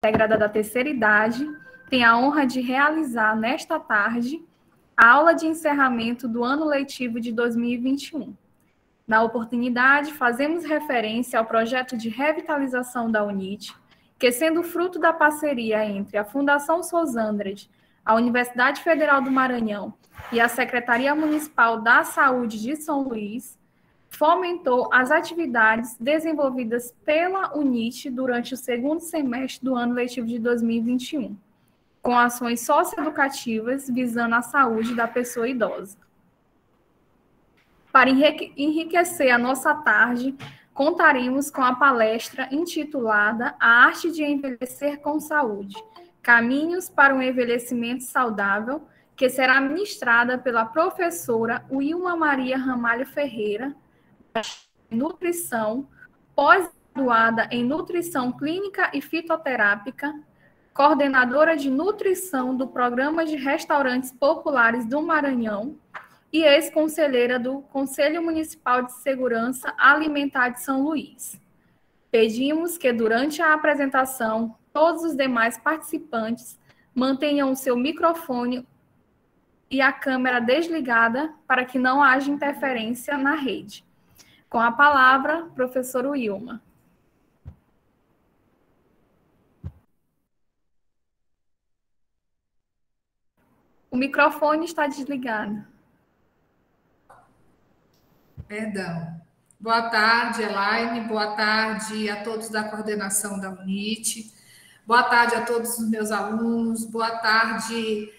integrada da terceira idade, tem a honra de realizar, nesta tarde, a aula de encerramento do ano letivo de 2021. Na oportunidade, fazemos referência ao projeto de revitalização da UNIT, que, sendo fruto da parceria entre a Fundação Sosandres, a Universidade Federal do Maranhão e a Secretaria Municipal da Saúde de São Luís, fomentou as atividades desenvolvidas pela UNIT durante o segundo semestre do ano letivo de 2021, com ações socioeducativas visando a saúde da pessoa idosa. Para enriquecer a nossa tarde, contaremos com a palestra intitulada A Arte de Envelhecer com Saúde, Caminhos para um Envelhecimento Saudável, que será ministrada pela professora Wilma Maria Ramalho Ferreira, nutrição, pós-graduada em nutrição clínica e fitoterápica, coordenadora de nutrição do Programa de Restaurantes Populares do Maranhão e ex-conselheira do Conselho Municipal de Segurança Alimentar de São Luís. Pedimos que, durante a apresentação, todos os demais participantes mantenham o seu microfone e a câmera desligada para que não haja interferência na rede. Com a palavra, professor Wilma. O microfone está desligado. Perdão. Boa tarde, Elaine. Boa tarde a todos da coordenação da UNIT. Boa tarde a todos os meus alunos. Boa tarde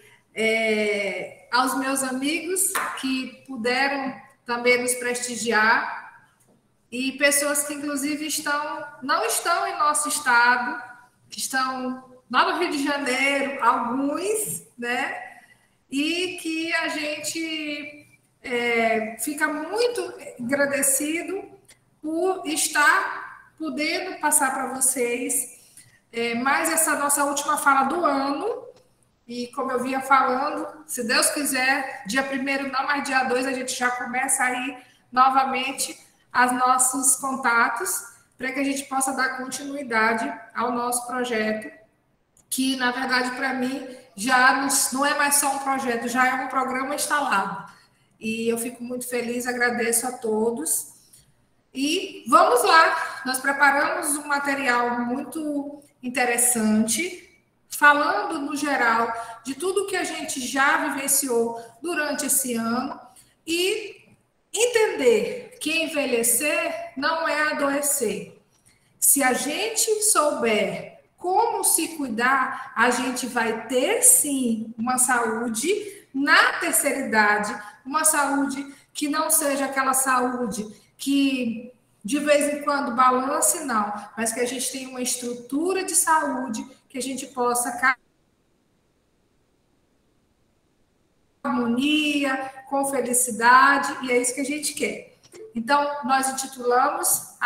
aos meus amigos que puderam também nos prestigiar e pessoas que, inclusive, não estão em nosso estado, que estão lá no Rio de Janeiro, alguns, né? E que a gente fica muito agradecido por estar podendo passar para vocês mais essa nossa última fala do ano. E como eu vinha falando, se Deus quiser, dia 1º, não mais dia 2, a gente já começa aí novamente os nossos contatos para que a gente possa dar continuidade ao nosso projeto, que, na verdade, para mim, já não é mais só um projeto, já é um programa instalado. E eu fico muito feliz, agradeço a todos. E vamos lá, nós preparamos um material muito interessante, falando, no geral, de tudo que a gente já vivenciou durante esse ano e entender que envelhecer não é adoecer. Se a gente souber como se cuidar, a gente vai ter, sim, uma saúde na terceira idade, uma saúde que não seja aquela saúde que de vez em quando balance, não, mas que a gente tenha uma estrutura de saúde que a gente possa harmonia, com felicidade, e é isso que a gente quer. Então, nós intitulamos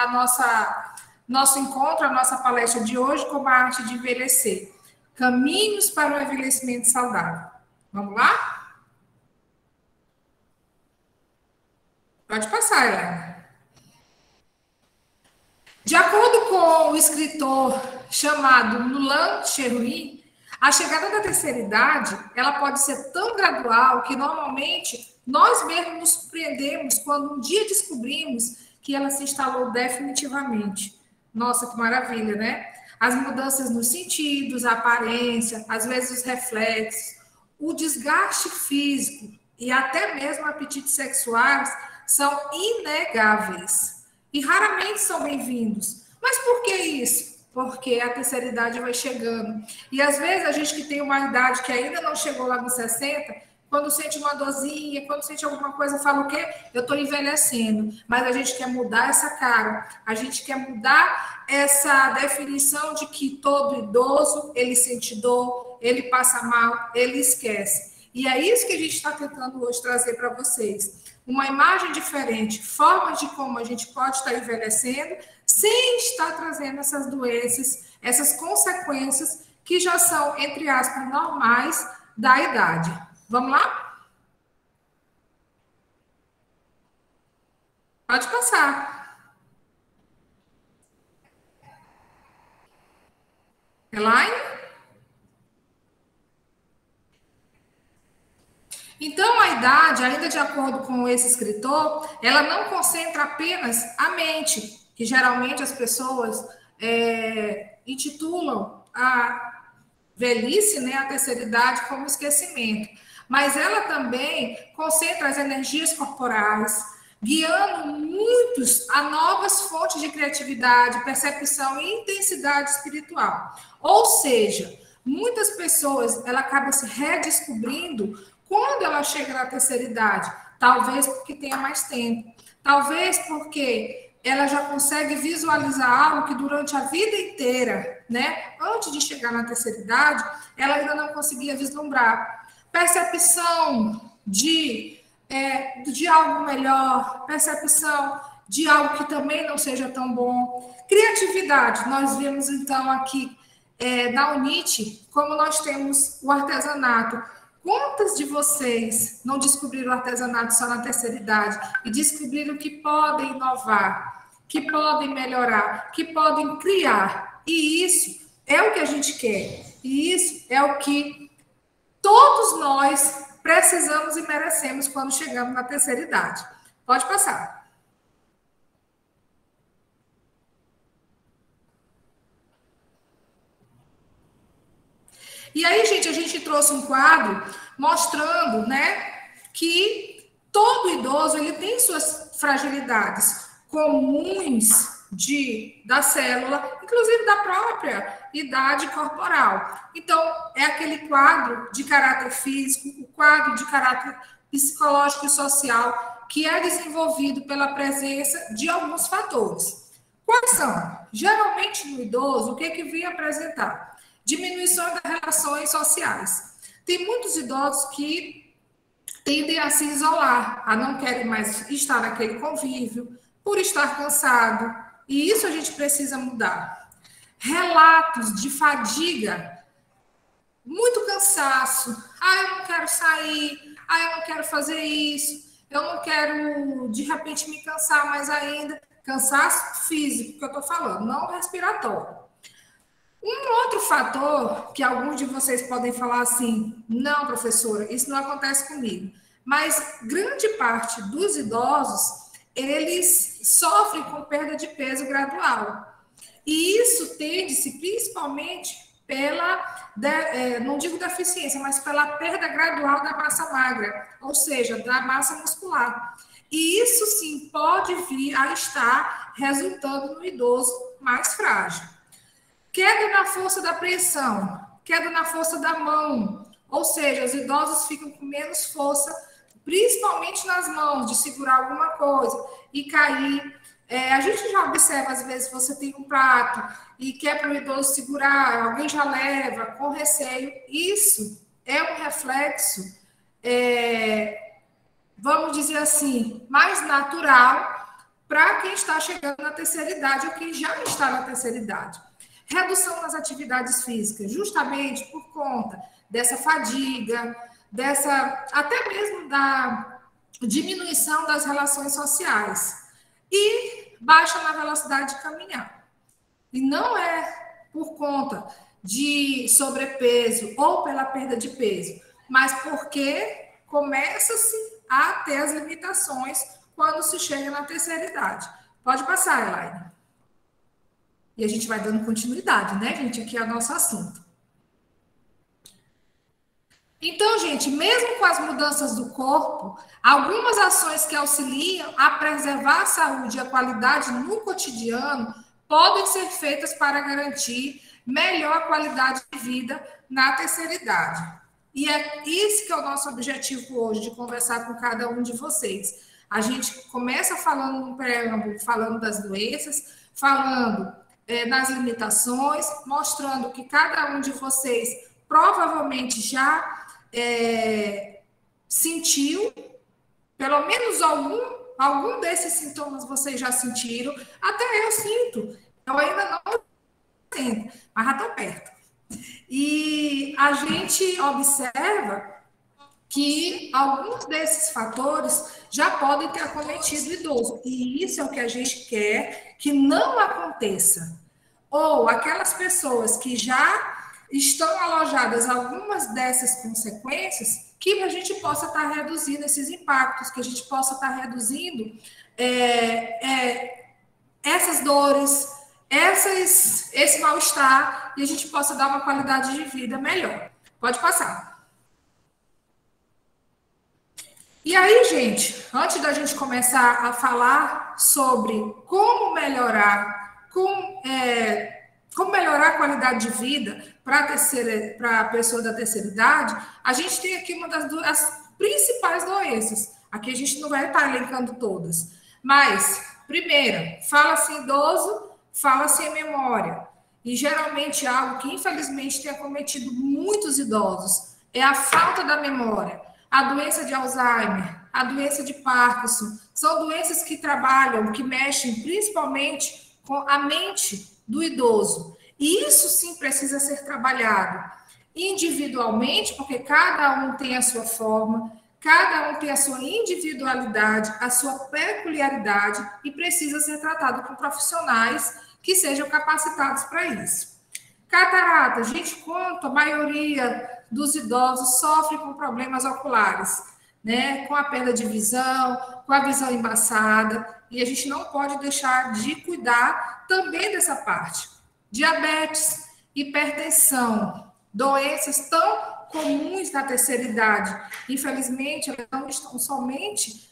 nosso encontro, a nossa palestra de hoje, como a arte de envelhecer. Caminhos para o envelhecimento saudável. Vamos lá? Pode passar, Helena. De acordo com o escritor chamado Nuland Cherui, a chegada da terceira idade, ela pode ser tão gradual que normalmente nós mesmos nos surpreendemos quando um dia descobrimos que ela se instalou definitivamente. Nossa, que maravilha, né? As mudanças nos sentidos, a aparência, às vezes os reflexos, o desgaste físico e até mesmo apetites sexuais são inegáveis e raramente são bem-vindos. Mas por que isso? Porque a terceira idade vai chegando. E às vezes a gente que tem uma idade que ainda não chegou lá nos 60, quando sente uma dorzinha, quando sente alguma coisa, fala o quê? Eu estou envelhecendo. Mas a gente quer mudar essa cara, a gente quer mudar essa definição de que todo idoso, ele sente dor, ele passa mal, ele esquece. E é isso que a gente está tentando hoje trazer para vocês. Uma imagem diferente, formas de como a gente pode estar envelhecendo, sem estar trazendo essas doenças, essas consequências que já são, entre aspas, normais da idade. Vamos lá? Pode passar. Elaine? Então, a idade, ainda de acordo com esse escritor, ela não concentra apenas a mente, que geralmente as pessoas intitulam a velhice, né, a terceira idade, como esquecimento. Mas ela também concentra as energias corporais, guiando muitos a novas fontes de criatividade, percepção e intensidade espiritual. Ou seja, muitas pessoas, ela acaba se redescobrindo quando ela chega na terceira idade. Talvez porque tenha mais tempo, talvez porque ela já consegue visualizar algo que durante a vida inteira, né, antes de chegar na terceira idade, ela ainda não conseguia vislumbrar. Percepção de algo melhor, percepção de algo que também não seja tão bom. Criatividade, nós vemos então aqui na UNIT, como nós temos o artesanato. Quantas de vocês não descobriram o artesanato só na terceira idade e descobriram que podem inovar, que podem melhorar, que podem criar? E isso é o que a gente quer. E isso é o que todos nós precisamos e merecemos quando chegamos na terceira idade. Pode passar. E aí, gente, a gente trouxe um quadro mostrando, né, que todo idoso ele tem suas fragilidades comuns da célula, inclusive da própria idade corporal. Então, é aquele quadro de caráter físico, o quadro de caráter psicológico e social que é desenvolvido pela presença de alguns fatores. Quais são? Geralmente, no idoso, o que vem apresentar? Diminuição das relações sociais. Tem muitos idosos que tendem a se isolar, a não querem mais estar naquele convívio, por estar cansado. E isso a gente precisa mudar. Relatos de fadiga, muito cansaço. Eu não quero sair, eu não quero fazer isso, eu não quero, de repente, me cansar mais ainda. Cansaço físico, que eu estou falando, não respiratório. Um outro fator que alguns de vocês podem falar assim, não, professora, isso não acontece comigo. Mas grande parte dos idosos, eles sofrem com perda de peso gradual. E isso tende-se principalmente pela, não digo deficiência, mas pela perda gradual da massa magra, ou seja, da massa muscular. E isso sim pode vir a estar resultando no idoso mais frágil. Queda na força da pressão, queda na força da mão, ou seja, os idosos ficam com menos força, principalmente nas mãos, de segurar alguma coisa e cair. A gente já observa, às vezes, você tem um prato e quer para o idoso segurar, alguém já leva com receio. Isso é um reflexo, vamos dizer assim, mais natural para quem está chegando na terceira idade ou quem já está na terceira idade. Redução nas atividades físicas, justamente por conta dessa fadiga, até mesmo da diminuição das relações sociais. E baixa na velocidade de caminhar. E não é por conta de sobrepeso ou pela perda de peso, mas porque começa-se a ter as limitações quando se chega na terceira idade. Pode passar, Elaine. E a gente vai dando continuidade, né, gente? Aqui é o nosso assunto. Então, gente, mesmo com as mudanças do corpo, algumas ações que auxiliam a preservar a saúde e a qualidade no cotidiano podem ser feitas para garantir melhor qualidade de vida na terceira idade. E é esse que é o nosso objetivo hoje, de conversar com cada um de vocês. A gente começa falando no preâmbulo, falando das doenças, falando nas limitações, mostrando que cada um de vocês provavelmente já sentiu, pelo menos algum desses sintomas vocês já sentiram, até eu sinto, eu ainda não sinto, mas já estou perto. E a gente observa que alguns desses fatores já podem ter acometido o idoso, e isso é o que a gente quer que não aconteça. ou aquelas pessoas que já estão alojadas algumas dessas consequências, que a gente possa estar reduzindo esses impactos, que a gente possa estar reduzindo essas dores, esse mal-estar, e a gente possa dar uma qualidade de vida melhor. Pode passar. E aí, gente, antes da gente começar a falar sobre como melhorar, como melhorar a qualidade de vida para a pessoa da terceira idade, a gente tem aqui uma das principais doenças. Aqui a gente não vai estar elencando todas. Mas, primeira, fala-se em idoso, fala-se em memória. E geralmente algo que, infelizmente, tem acometido muitos idosos é a falta da memória. A doença de Alzheimer, a doença de Parkinson, são doenças que trabalham, que mexem principalmente com a mente do idoso. E isso sim precisa ser trabalhado individualmente, porque cada um tem a sua forma, cada um tem a sua individualidade, a sua peculiaridade e precisa ser tratado com profissionais que sejam capacitados para isso. Catarata, gente, quanto a maioria dos idosos sofre com problemas oculares, né? Com a perda de visão, com a visão embaçada, e a gente não pode deixar de cuidar também dessa parte. Diabetes, hipertensão, doenças tão comuns na terceira idade, infelizmente, elas não estão somente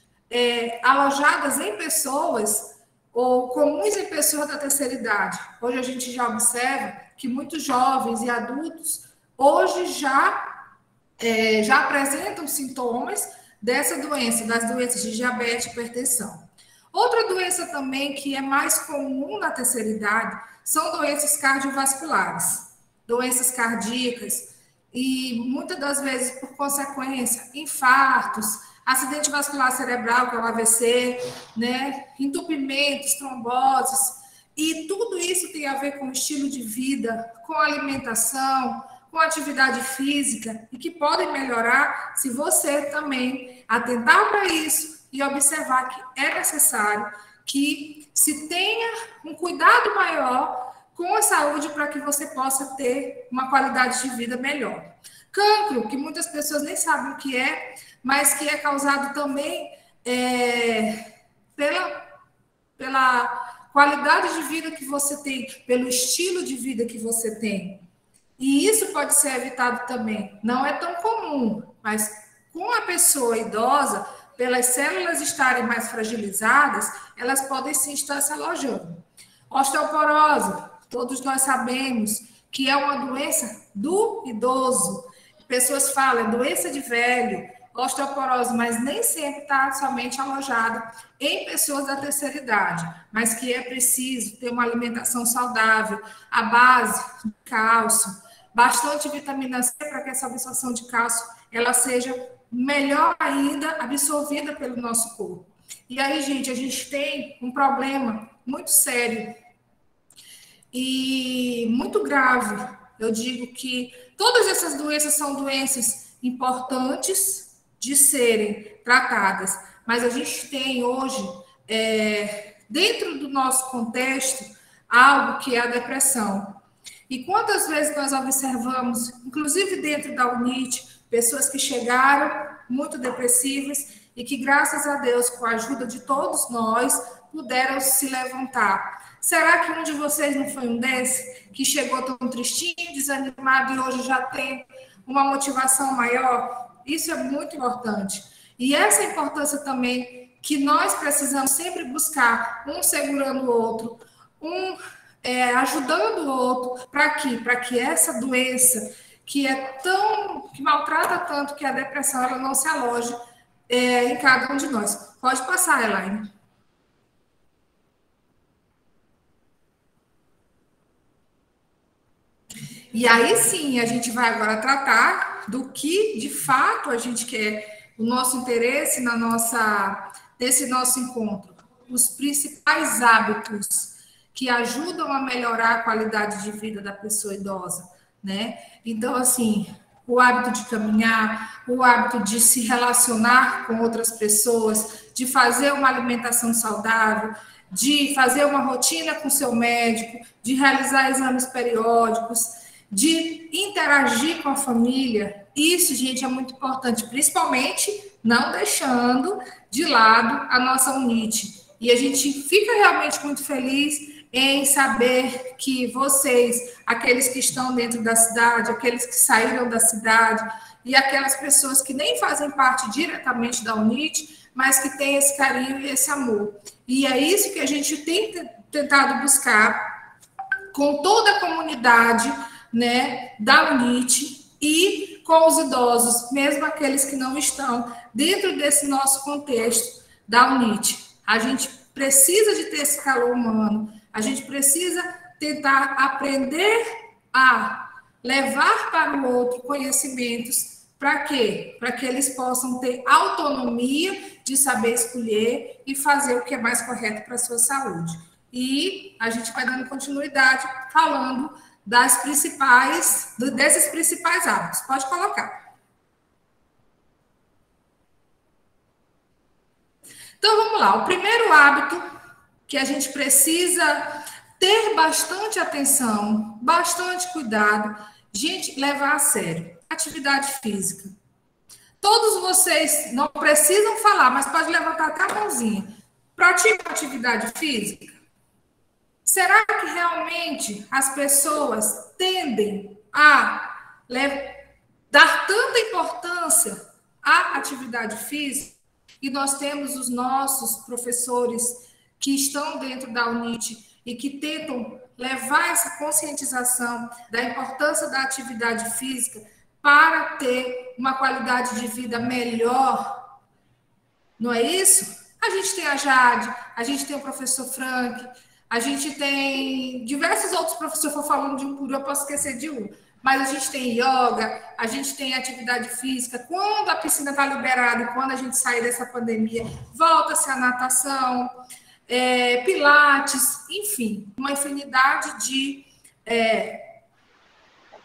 alojadas em pessoas ou comuns em pessoas da terceira idade. Hoje a gente já observa que muitos jovens e adultos hoje já apresentam sintomas dessa doença, das doenças de diabetes e hipertensão. Outra doença também que é mais comum na terceira idade são doenças cardiovasculares, doenças cardíacas, e muitas das vezes, por consequência, infartos, acidente vascular cerebral, que é o AVC, né? Entupimentos, tromboses, e tudo isso tem a ver com estilo de vida, com alimentação, com atividade física, e que podem melhorar se você também atentar para isso e observar que é necessário que se tenha um cuidado maior com a saúde para que você possa ter uma qualidade de vida melhor. Cancro, que muitas pessoas nem sabem o que é, mas que é causado também pela qualidade de vida que você tem, pelo estilo de vida que você tem. E isso pode ser evitado também. Não é tão comum, mas com a pessoa idosa, pelas células estarem mais fragilizadas, elas podem sim estar se alojando. Osteoporose, todos nós sabemos que é uma doença do idoso. Pessoas falam, doença de velho, osteoporose, mas nem sempre está somente alojada em pessoas da terceira idade, mas que é preciso ter uma alimentação saudável, à base de cálcio, bastante vitamina C para que essa absorção de cálcio ela seja melhor ainda absorvida pelo nosso corpo. E aí, gente, a gente tem um problema muito sério e muito grave. Eu digo que todas essas doenças são doenças importantes de serem tratadas, mas a gente tem hoje, dentro do nosso contexto, algo que é a depressão. E quantas vezes nós observamos, inclusive dentro da UNIT, pessoas que chegaram muito depressivas e que, graças a Deus, com a ajuda de todos nós, puderam se levantar. Será que um de vocês não foi um desses que chegou tão tristinho, desanimado e hoje já tem uma motivação maior? Isso é muito importante. E essa importância também que nós precisamos sempre buscar, um segurando o outro, ajudando o outro, para quê? Para que essa doença que maltrata tanto, que a depressão, ela não se aloje em cada um de nós. Pode passar, Elaine. E aí sim, a gente vai agora tratar do que, de fato, a gente quer, o nosso interesse nesse nosso encontro. Os principais hábitos que ajudam a melhorar a qualidade de vida da pessoa idosa, né? Então, assim, o hábito de caminhar, o hábito de se relacionar com outras pessoas, de fazer uma alimentação saudável, de fazer uma rotina com seu médico, de realizar exames periódicos, de interagir com a família. Isso, gente, é muito importante, principalmente não deixando de lado a nossa UNIT. E a gente fica realmente muito feliz em saber que vocês, aqueles que estão dentro da cidade, aqueles que saíram da cidade e aquelas pessoas que nem fazem parte diretamente da UNIT, mas que têm esse carinho e esse amor. E é isso que a gente tem tentado buscar com toda a comunidade, né, da UNIT e com os idosos, mesmo aqueles que não estão dentro desse nosso contexto da UNIT. A gente precisa de ter esse calor humano, a gente precisa tentar aprender a levar para o outro conhecimentos. Para quê? Para que eles possam ter autonomia de saber escolher e fazer o que é mais correto para a sua saúde. E a gente vai dando continuidade falando desses principais hábitos. Pode colocar. Então, vamos lá. O primeiro hábito que a gente precisa ter bastante atenção, bastante cuidado, gente, levar a sério. Atividade física. Todos vocês não precisam falar, mas pode levantar até a mãozinha. Praticam atividade física? Será que realmente as pessoas tendem a dar tanta importância à atividade física? E nós temos os nossos professores que estão dentro da UNIT e que tentam levar essa conscientização da importância da atividade física para ter uma qualidade de vida melhor. Não é isso? A gente tem a Jade, a gente tem o professor Frank, a gente tem diversos outros professores, eu falando de um por um, eu posso esquecer de um. Mas a gente tem yoga, a gente tem atividade física. Quando a piscina está liberada, quando a gente sair dessa pandemia, volta-se a natação, pilates, enfim, uma infinidade de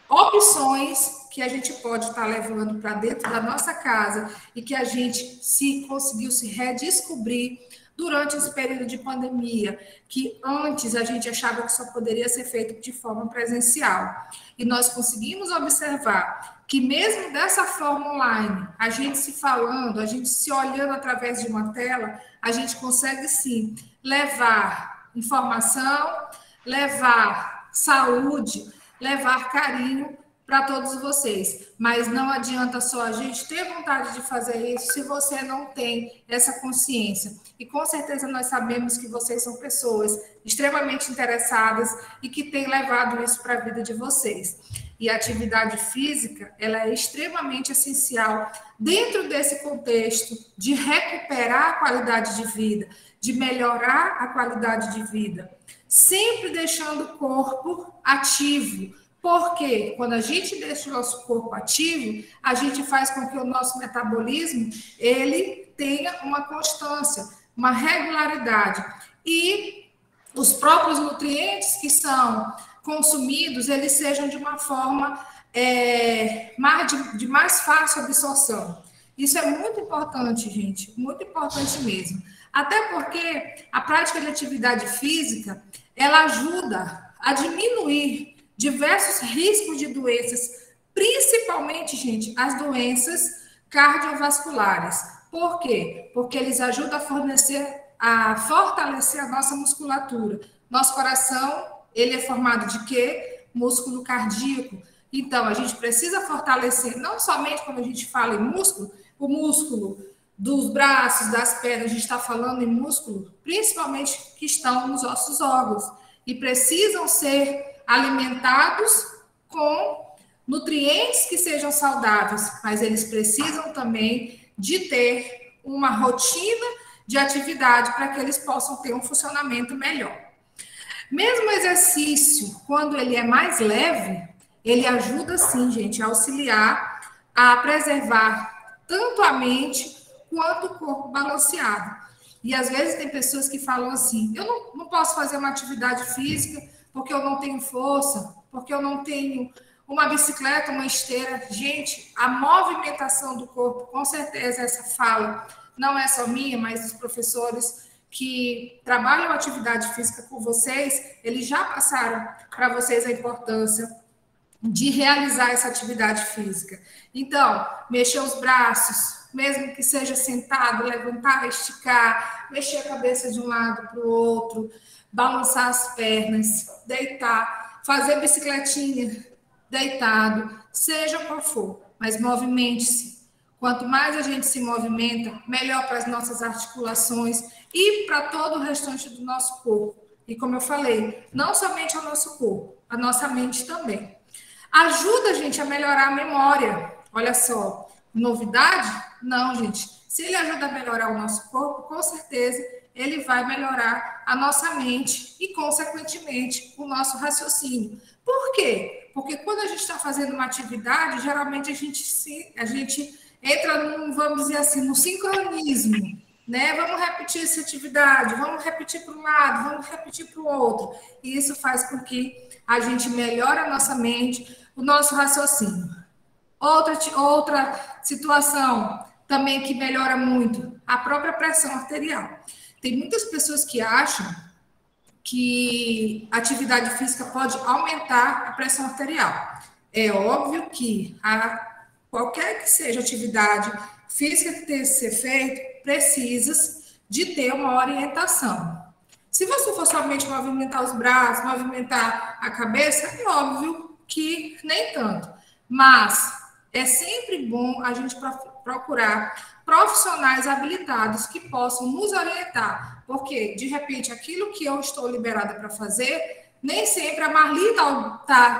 opções que a gente pode estar levando para dentro da nossa casa e que a gente conseguiu se redescobrir durante esse período de pandemia, que antes a gente achava que só poderia ser feito de forma presencial. E nós conseguimos observar que mesmo dessa forma online, a gente se falando, a gente se olhando através de uma tela, a gente consegue sim levar informação, levar saúde, levar carinho para todos vocês. Mas não adianta só a gente ter vontade de fazer isso se você não tem essa consciência. E com certeza nós sabemos que vocês são pessoas extremamente interessadas e que têm levado isso para a vida de vocês. E a atividade física, ela é extremamente essencial dentro desse contexto de recuperar a qualidade de vida, de melhorar a qualidade de vida, sempre deixando o corpo ativo. Porque quando a gente deixa o nosso corpo ativo, a gente faz com que o nosso metabolismo ele tenha uma constância, uma regularidade. E os próprios nutrientes que são consumidos, eles sejam de uma forma de mais fácil absorção. Isso é muito importante, gente, muito importante mesmo. Até porque a prática de atividade física, ela ajuda a diminuir diversos riscos de doenças, principalmente, gente, as doenças cardiovasculares. Por quê? Porque eles ajudam a fortalecer a nossa musculatura. Nosso coração, ele é formado de quê? Músculo cardíaco. Então, a gente precisa fortalecer, não somente quando a gente fala em músculo, o músculo dos braços, das pernas, a gente está falando em músculo, principalmente que estão nos nossos órgãos, e precisam ser alimentados com nutrientes que sejam saudáveis, mas eles precisam também de ter uma rotina de atividade para que eles possam ter um funcionamento melhor. Mesmo o exercício, quando ele é mais leve, ele ajuda sim, gente, a auxiliar a preservar tanto a mente quanto o corpo balanceado. E às vezes tem pessoas que falam assim, eu não posso fazer uma atividade física porque eu não tenho força, porque eu não tenho uma bicicleta, uma esteira. Gente, a movimentação do corpo, com certeza, essa fala não é só minha, mas dos professores que trabalham atividade física com vocês, eles já passaram para vocês a importância de realizar essa atividade física. Então, mexer os braços, mesmo que seja sentado, levantar, esticar, mexer a cabeça de um lado para o outro, balançar as pernas, deitar, fazer bicicletinha deitado, seja qual for, mas movimente-se. Quanto mais a gente se movimenta, melhor para as nossas articulações e para todo o restante do nosso corpo. E como eu falei, não somente ao nosso corpo, a nossa mente também. Ajuda a gente a melhorar a memória. Olha só, novidade? Não, gente. Se ele ajuda a melhorar o nosso corpo, com certeza ele vai melhorar a nossa mente e, consequentemente, o nosso raciocínio. Por quê? Porque quando a gente está fazendo uma atividade, geralmente a gente entra num, vamos dizer assim, no sincronismo, né? Vamos repetir essa atividade, vamos repetir para um lado, vamos repetir para o outro. E isso faz com que a gente melhore a nossa mente, o nosso raciocínio. Outra situação também que melhora muito, a própria pressão arterial. Tem muitas pessoas que acham que a atividade física pode aumentar a pressão arterial. É óbvio que qualquer que seja a atividade física que tenha que ser feita, precisa de ter uma orientação. Se você for somente movimentar os braços, movimentar a cabeça, é óbvio que nem tanto. Mas é sempre bom a gente procurar profissionais habilitados que possam nos orientar, porque, de repente, aquilo que eu estou liberada para fazer, nem sempre a Marlita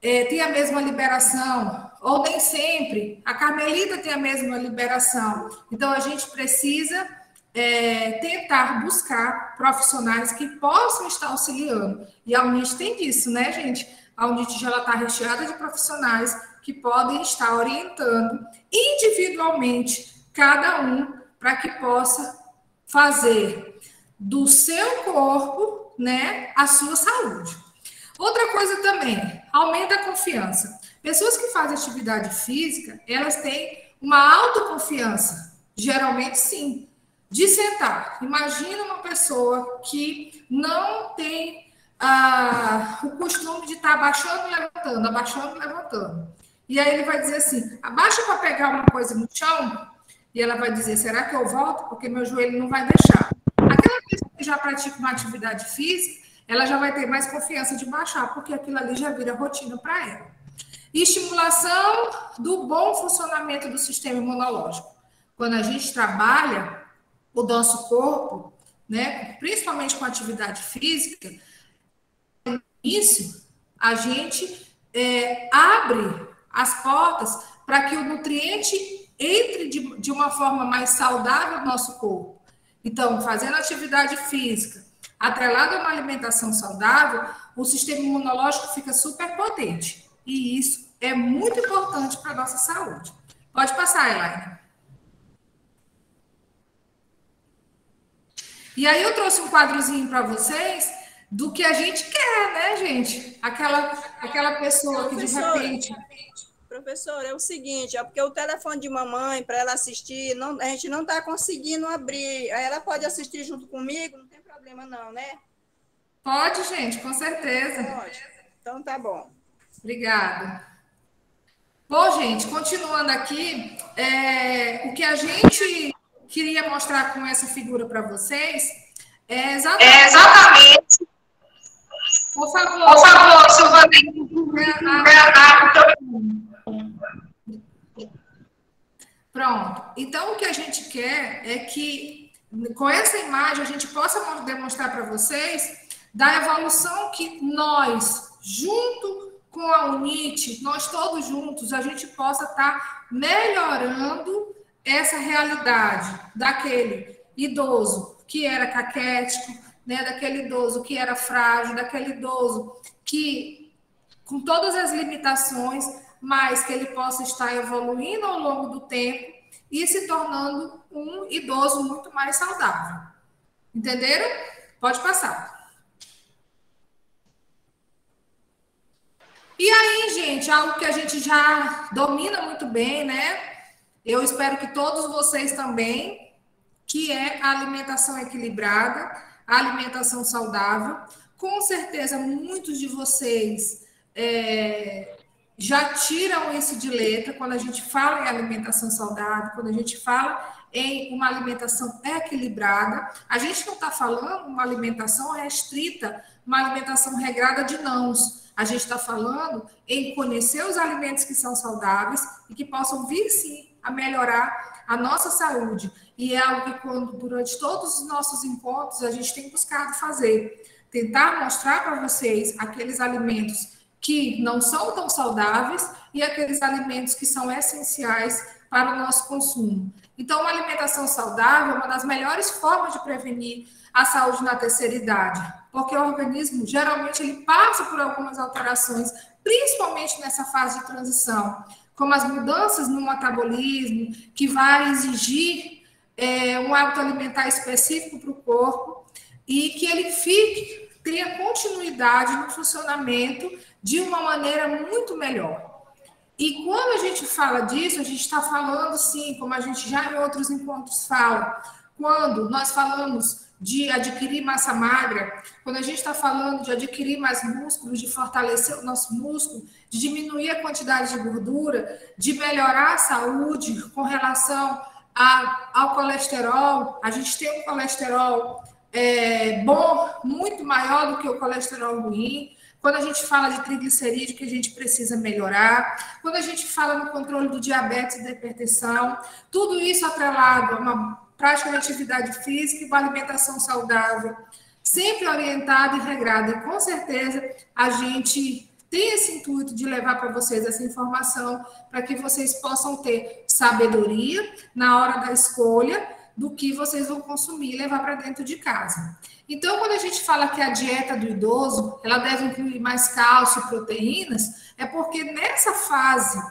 tem a mesma liberação, ou nem sempre a Carmelita tem a mesma liberação. Então, a gente precisa tentar buscar profissionais que possam estar auxiliando. E a UNIT tem disso, né, gente? A UNIT já está recheada de profissionais que podem estar orientando individualmente cada um para que possa fazer do seu corpo, né, a sua saúde. Outra coisa também, aumenta a confiança. Pessoas que fazem atividade física, elas têm uma autoconfiança, geralmente sim, de sentar. Imagina uma pessoa que não tem o costume de estar abaixando e levantando. E aí ele vai dizer assim, abaixa para pegar uma coisa no chão, e ela vai dizer, será que eu volto? Porque meu joelho não vai deixar. Aquela pessoa que já pratica uma atividade física, ela já vai ter mais confiança de baixar, porque aquilo ali já vira rotina para ela. Estimulação do bom funcionamento do sistema imunológico. Quando a gente trabalha o nosso corpo, né, principalmente com atividade física, isso a gente abre as portas para que o nutriente entre de uma forma mais saudável no nosso corpo. Então, fazendo atividade física, atrelado a uma alimentação saudável, o sistema imunológico fica super potente. E isso é muito importante para a nossa saúde. Pode passar, Elaine. E aí eu trouxe um quadrozinho para vocês do que a gente quer, né, gente? Aquela pessoa que de repente... Professor, é o seguinte, é porque o telefone de mamãe, para ela assistir, a gente não está conseguindo abrir. Aí ela pode assistir junto comigo, não tem problema não, né? Pode, gente, com certeza. Pode. Então tá bom. Obrigada. Bom, gente, continuando aqui, o que a gente queria mostrar com essa figura para vocês é exatamente... Por favor, Silvana. Pronto. Então, o que a gente quer é que, com essa imagem, a gente possa demonstrar para vocês da evolução que nós, junto com a UNIT, nós todos juntos, a gente possa estar melhorando essa realidade daquele idoso que era caquético, né, daquele idoso que era frágil, daquele idoso que, com todas as limitações, mas que ele possa estar evoluindo ao longo do tempo e se tornando um idoso muito mais saudável. Entenderam? Pode passar. E aí, gente, algo que a gente já domina muito bem, né? Eu espero que todos vocês também, que é a alimentação equilibrada, a alimentação saudável. Com certeza, muitos de vocês já tiram isso de letra quando a gente fala em alimentação saudável, quando a gente fala em uma alimentação equilibrada. A gente não está falando uma alimentação restrita, uma alimentação regrada de nãos. A gente está falando em conhecer os alimentos que são saudáveis e que possam vir, sim, a melhorar a nossa saúde. E é algo que, durante todos os nossos encontros, a gente tem buscado fazer. Tentar mostrar para vocês aqueles alimentos que não são tão saudáveis e aqueles alimentos que são essenciais para o nosso consumo. Então, uma alimentação saudável é uma das melhores formas de prevenir a saúde na terceira idade, porque o organismo, geralmente, ele passa por algumas alterações, principalmente nessa fase de transição, como as mudanças no metabolismo, que vai exigir um hábito alimentar específico para o corpo e que ele tenha continuidade no funcionamento de uma maneira muito melhor. E quando a gente fala disso, a gente está falando, sim, como a gente já em outros encontros fala, quando nós falamos de adquirir massa magra, quando a gente está falando de adquirir mais músculos, de fortalecer o nosso músculo, de diminuir a quantidade de gordura, de melhorar a saúde com relação ao colesterol, a gente tem um colesterol bom, muito maior do que o colesterol ruim. Quando a gente fala de triglicerídeo, que a gente precisa melhorar. Quando a gente fala no controle do diabetes e da hipertensão, tudo isso atrelado a uma prática de atividade física e uma alimentação saudável, sempre orientada e regrada. E com certeza a gente tem esse intuito de levar para vocês essa informação para que vocês possam ter sabedoria na hora da escolha do que vocês vão consumir e levar para dentro de casa. Então, quando a gente fala que a dieta do idoso, ela deve incluir mais cálcio e proteínas, é porque nessa fase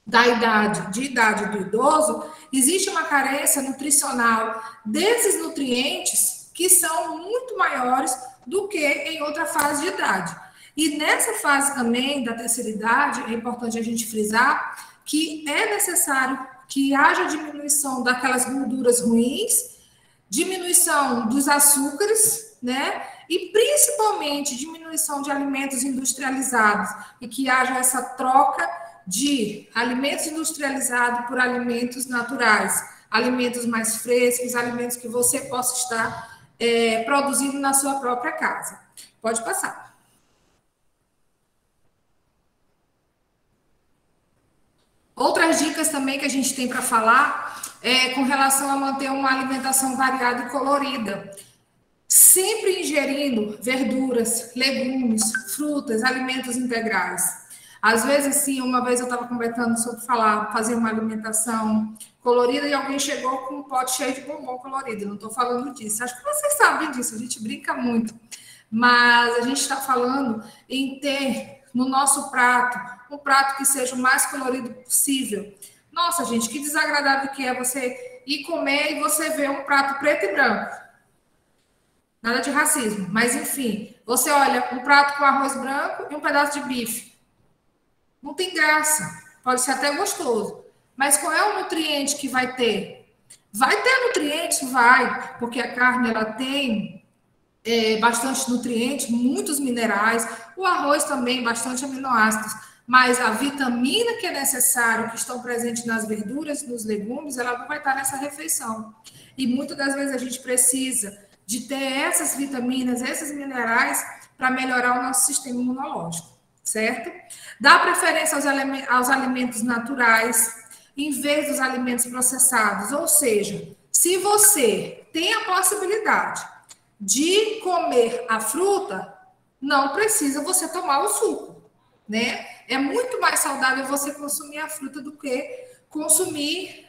da idade do idoso, existe uma carência nutricional desses nutrientes que são muito maiores do que em outra fase de idade. E nessa fase também da terceira idade, é importante a gente frisar que é necessário que haja diminuição daquelas gorduras ruins, diminuição dos açúcares, né? E principalmente diminuição de alimentos industrializados e que haja essa troca de alimentos industrializados por alimentos naturais, alimentos mais frescos, alimentos que você possa estar produzindo na sua própria casa. Pode passar. Outras dicas também que a gente tem para falar é com relação a manter uma alimentação variada e colorida. Sempre ingerindo verduras, legumes, frutas, alimentos integrais. Às vezes, assim, uma vez eu estava conversando sobre fazer uma alimentação colorida e alguém chegou com um pote cheio de bombom colorido. Não estou falando disso. Acho que vocês sabem disso, a gente brinca muito. Mas a gente está falando em ter no nosso prato um prato que seja o mais colorido possível. Nossa, gente, que desagradável que é você ir comer e você ver um prato preto e branco. Nada de racismo, mas enfim, você olha um prato com arroz branco e um pedaço de bife. Não tem graça, pode ser até gostoso, mas qual é o nutriente que vai ter? Vai ter nutrientes? Vai, porque a carne ela tem bastante nutrientes, muitos minerais, o arroz também, bastante aminoácidos, mas a vitamina que é necessária, que estão presentes nas verduras e nos legumes, ela não vai estar nessa refeição. E muitas das vezes a gente precisa de ter essas vitaminas, esses minerais, para melhorar o nosso sistema imunológico, certo? Dá preferência aos alimentos naturais, em vez dos alimentos processados. Ou seja, se você tem a possibilidade de comer a fruta, não precisa você tomar o suco, né? É muito mais saudável você consumir a fruta do que consumir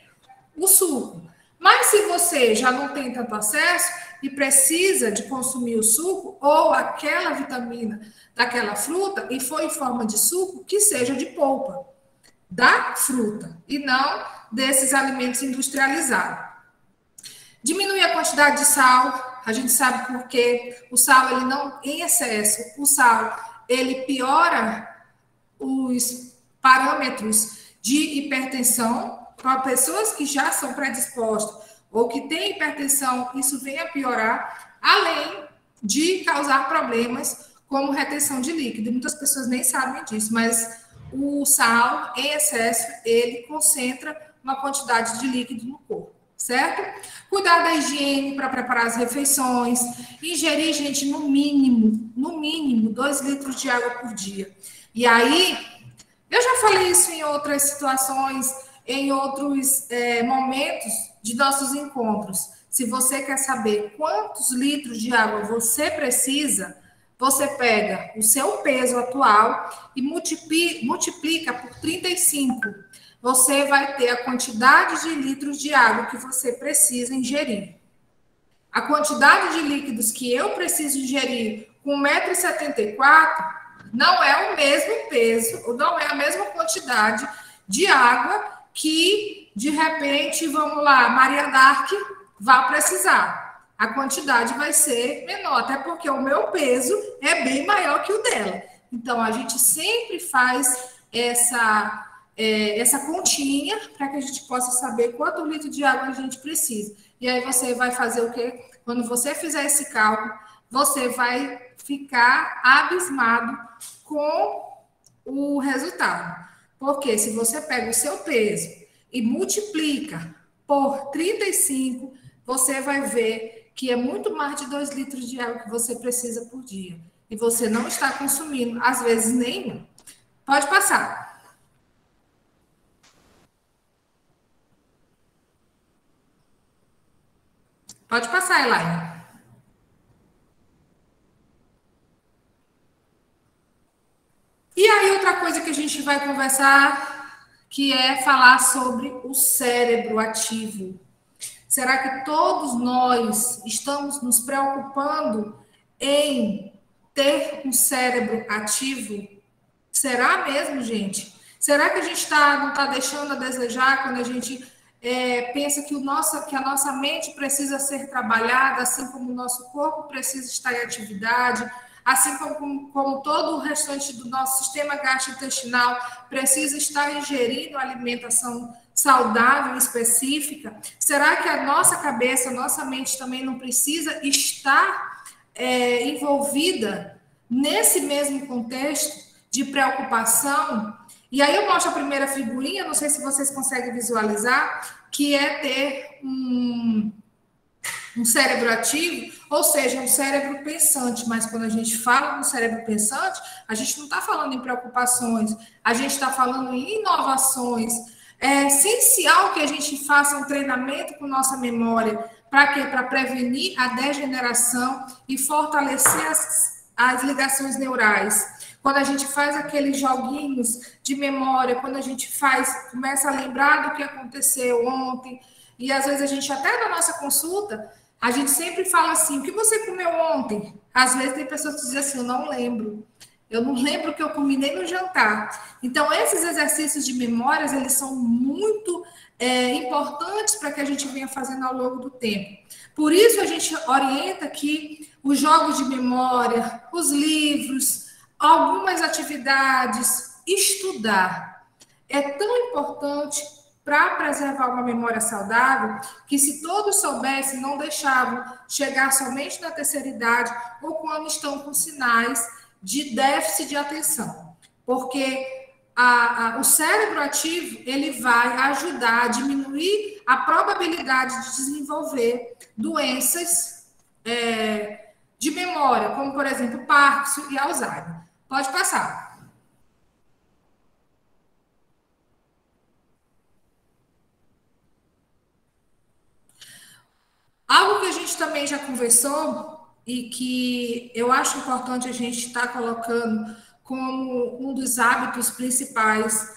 o suco. Mas se você já não tem tanto acesso e precisa de consumir o suco ou aquela vitamina daquela fruta e for em forma de suco, que seja de polpa da fruta e não desses alimentos industrializados. Diminuir a quantidade de sal, a gente sabe porque o sal, ele não, em excesso, o sal, ele piora os parâmetros de hipertensão para pessoas que já são predispostas ou que têm hipertensão, isso vem a piorar, além de causar problemas como retenção de líquido. Muitas pessoas nem sabem disso, mas o sal em excesso, ele concentra uma quantidade de líquido no corpo, certo? Cuidar da higiene para preparar as refeições, ingerir, gente, no mínimo 2 litros de água por dia. E aí, eu já falei isso em outras situações, em outros momentos de nossos encontros. Se você quer saber quantos litros de água você precisa, você pega o seu peso atual e multiplica por 35. Você vai ter a quantidade de litros de água que você precisa ingerir. A quantidade de líquidos que eu preciso ingerir com 1,74 m não é o mesmo peso, ou não é a mesma quantidade de água que, de repente, vamos lá, Maria d'Arc vai precisar. A quantidade vai ser menor, até porque o meu peso é bem maior que o dela. Então, a gente sempre faz essa continha para que a gente possa saber quanto litro de água a gente precisa. E aí você vai fazer o quê? Quando você fizer esse cálculo, você vai ficar abismado com o resultado. Porque se você pega o seu peso e multiplica por 35, você vai ver que é muito mais de 2 litros de água que você precisa por dia. E você não está consumindo, às vezes, nenhum. Pode passar. Pode passar, Elaine. E aí, outra coisa que a gente vai conversar, que é falar sobre o cérebro ativo. Será que todos nós estamos nos preocupando em ter um cérebro ativo? Será mesmo, gente? Será que a gente não está deixando a desejar quando a gente pensa que a nossa mente precisa ser trabalhada, assim como o nosso corpo precisa estar em atividade, assim como todo o restante do nosso sistema gastrointestinal precisa estar ingerindo alimentação saudável e específica? Será que a nossa cabeça, a nossa mente também não precisa estar envolvida nesse mesmo contexto de preocupação? E aí eu mostro a primeira figurinha, não sei se vocês conseguem visualizar, que é ter um cérebro ativo, ou seja, um cérebro pensante. Mas quando a gente fala no cérebro pensante, a gente não está falando em preocupações, a gente está falando em inovações. É essencial que a gente faça um treinamento com nossa memória. Para quê? Para prevenir a degeneração e fortalecer as ligações neurais. Quando a gente faz aqueles joguinhos de memória, quando a gente começa a lembrar do que aconteceu ontem, e às vezes a gente, até na nossa consulta, a gente sempre fala assim: o que você comeu ontem? Às vezes tem pessoas que dizem assim: eu não lembro o que eu comi nem no jantar. Então, esses exercícios de memórias, eles são muito importantes para que a gente venha fazendo ao longo do tempo. Por isso, a gente orienta que os jogos de memória, os livros, algumas atividades, estudar é tão importante para preservar uma memória saudável, que se todos soubessem, não deixavam chegar somente na terceira idade ou quando estão com sinais de déficit de atenção. Porque o cérebro ativo, ele vai ajudar a diminuir a probabilidade de desenvolver doenças de memória, como, por exemplo, Parkinson e Alzheimer. Pode passar. Algo que a gente também já conversou e que eu acho importante a gente estar colocando como um dos hábitos principais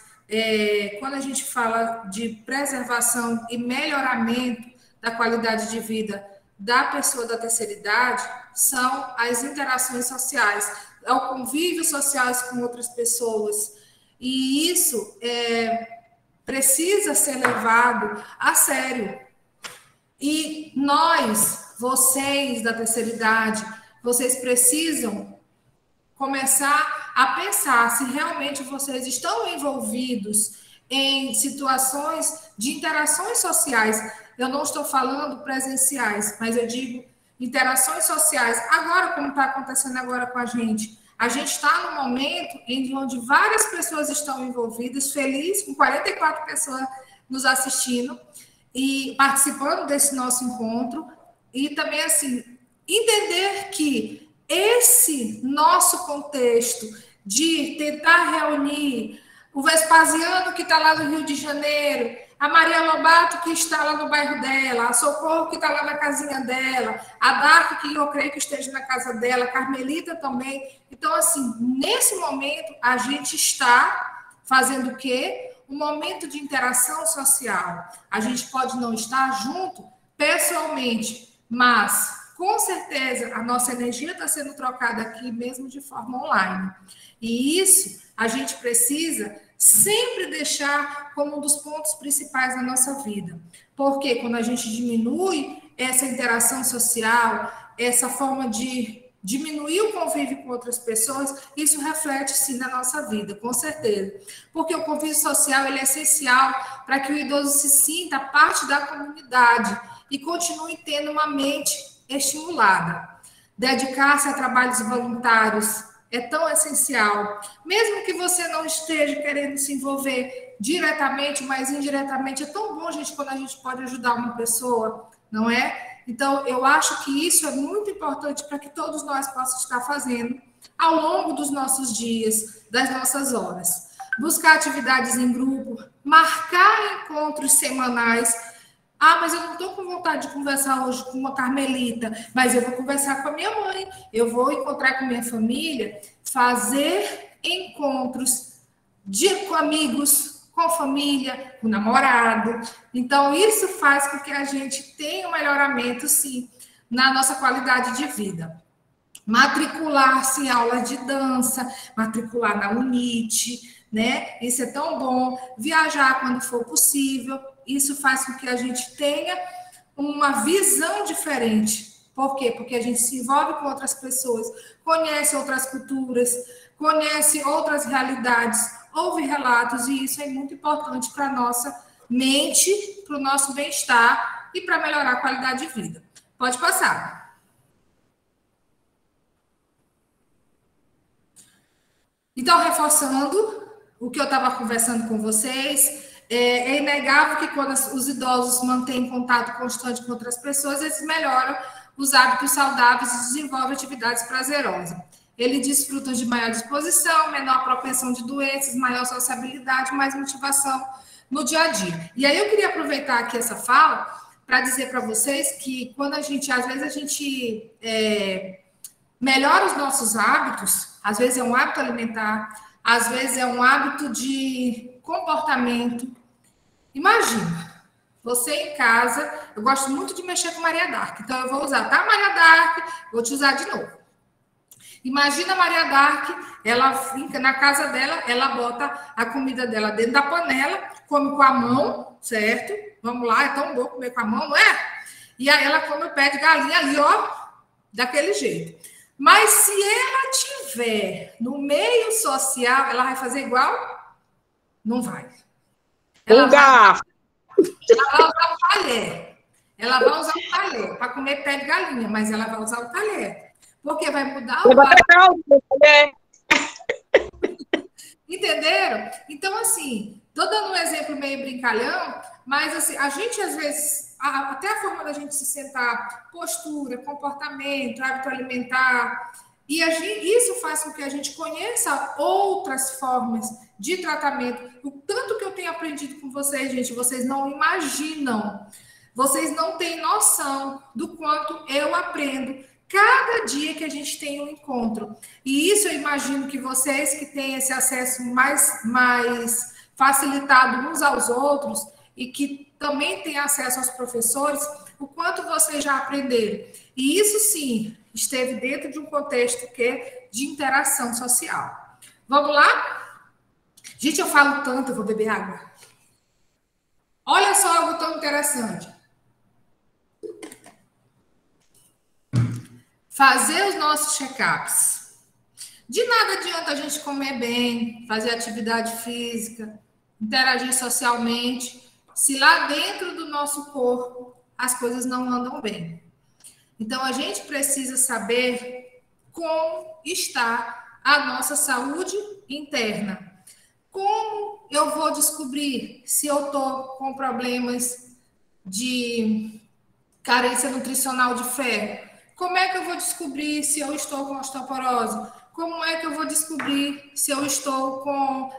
quando a gente fala de preservação e melhoramento da qualidade de vida da pessoa da terceira idade são as interações sociais, é o convívio social com outras pessoas. E isso precisa ser levado a sério. E nós, vocês da terceira idade, vocês precisam começar a pensar se realmente vocês estão envolvidos em situações de interações sociais. Eu não estou falando presenciais, mas eu digo interações sociais. Agora, como está acontecendo agora com a gente está num momento em onde várias pessoas estão envolvidas, feliz, com 44 pessoas nos assistindo e participando desse nosso encontro. E também, assim, entender que esse nosso contexto de tentar reunir o Vespasiano, que está lá no Rio de Janeiro, a Maria Lobato, que está lá no bairro dela, a Socorro, que está lá na casinha dela, a Dark, que eu creio que esteja na casa dela, a Carmelita também. Então, assim, nesse momento, a gente está fazendo o quê? Um momento de interação social. A gente pode não estar junto pessoalmente, mas, com certeza, a nossa energia está sendo trocada aqui mesmo de forma online. E isso a gente precisa sempre deixar como um dos pontos principais da nossa vida. Porque quando a gente diminui essa interação social, essa forma de diminuir o convívio com outras pessoas, isso reflete sim na nossa vida, com certeza. Porque o convívio social ele é essencial para que o idoso se sinta parte da comunidade e continue tendo uma mente estimulada. Dedicar-se a trabalhos voluntários é tão essencial. Mesmo que você não esteja querendo se envolver diretamente, mas indiretamente, é tão bom, gente, quando a gente pode ajudar uma pessoa, não é? Então, eu acho que isso é muito importante para que todos nós possamos estar fazendo ao longo dos nossos dias, das nossas horas. Buscar atividades em grupo, marcar encontros semanais. Ah, mas eu não estou com vontade de conversar hoje com uma Carmelita, mas eu vou conversar com a minha mãe, eu vou encontrar com a minha família, fazer encontros com amigos, com família, com namorado. Então, isso faz com que a gente tenha um melhoramento, sim, na nossa qualidade de vida. Matricular-se em aulas de dança, matricular na UNIT, né? Isso é tão bom. Viajar quando for possível. Isso faz com que a gente tenha uma visão diferente. Por quê? Porque a gente se envolve com outras pessoas, conhece outras culturas, conhece outras realidades, ouve relatos, e isso é muito importante para a nossa mente, para o nosso bem-estar e para melhorar a qualidade de vida. Pode passar. Então, reforçando o que eu estava conversando com vocês, é inegável que quando os idosos mantêm contato constante com outras pessoas, eles melhoram os hábitos saudáveis e desenvolvem atividades prazerosas. Eles desfrutam de maior disposição, menor propensão de doenças, maior sociabilidade, mais motivação no dia a dia. E aí eu queria aproveitar aqui essa fala para dizer para vocês que quando às vezes a gente melhora os nossos hábitos, às vezes é um hábito alimentar, às vezes é um hábito de comportamento. Imagina, você em casa, eu gosto muito de mexer com Maria Dark, então eu vou usar, tá, Maria Dark? Vou te usar de novo. Imagina a Maria Dark, ela fica na casa dela, ela bota a comida dela dentro da panela, come com a mão, certo? Vamos lá, é tão bom comer com a mão, não é? E aí ela come o pé de galinha ali, ó, daquele jeito. Mas se ela tiver no meio social, ela vai fazer igual? Não vai. Ela vai usar o talher. Ela vai usar o talher para comer pé de galinha, mas ela vai usar o talher. Porque vai mudar o talher. Entenderam? Então, assim, estou dando um exemplo meio brincalhão, mas assim, a gente, às vezes, até a forma da gente se sentar, postura, comportamento, hábito alimentar, e isso faz com que a gente conheça outras formas de tratamento. O tanto que eu tenho aprendido com vocês, gente, vocês não imaginam. Vocês não têm noção do quanto eu aprendo cada dia que a gente tem um encontro. E isso eu imagino que vocês que têm esse acesso mais facilitado uns aos outros e que também têm acesso aos professores, o quanto vocês já aprenderam. E isso sim esteve dentro de um contexto de interação social. Vamos lá? Gente, eu falo tanto, eu vou beber água. Olha só algo tão interessante. Fazer os nossos check-ups. De nada adianta a gente comer bem, fazer atividade física, interagir socialmente, se lá dentro do nosso corpo as coisas não andam bem. Então, a gente precisa saber como está a nossa saúde interna. Como eu vou descobrir se eu estou com problemas de carência nutricional de ferro? Como é que eu vou descobrir se eu estou com osteoporose? Como é que eu vou descobrir se eu estou com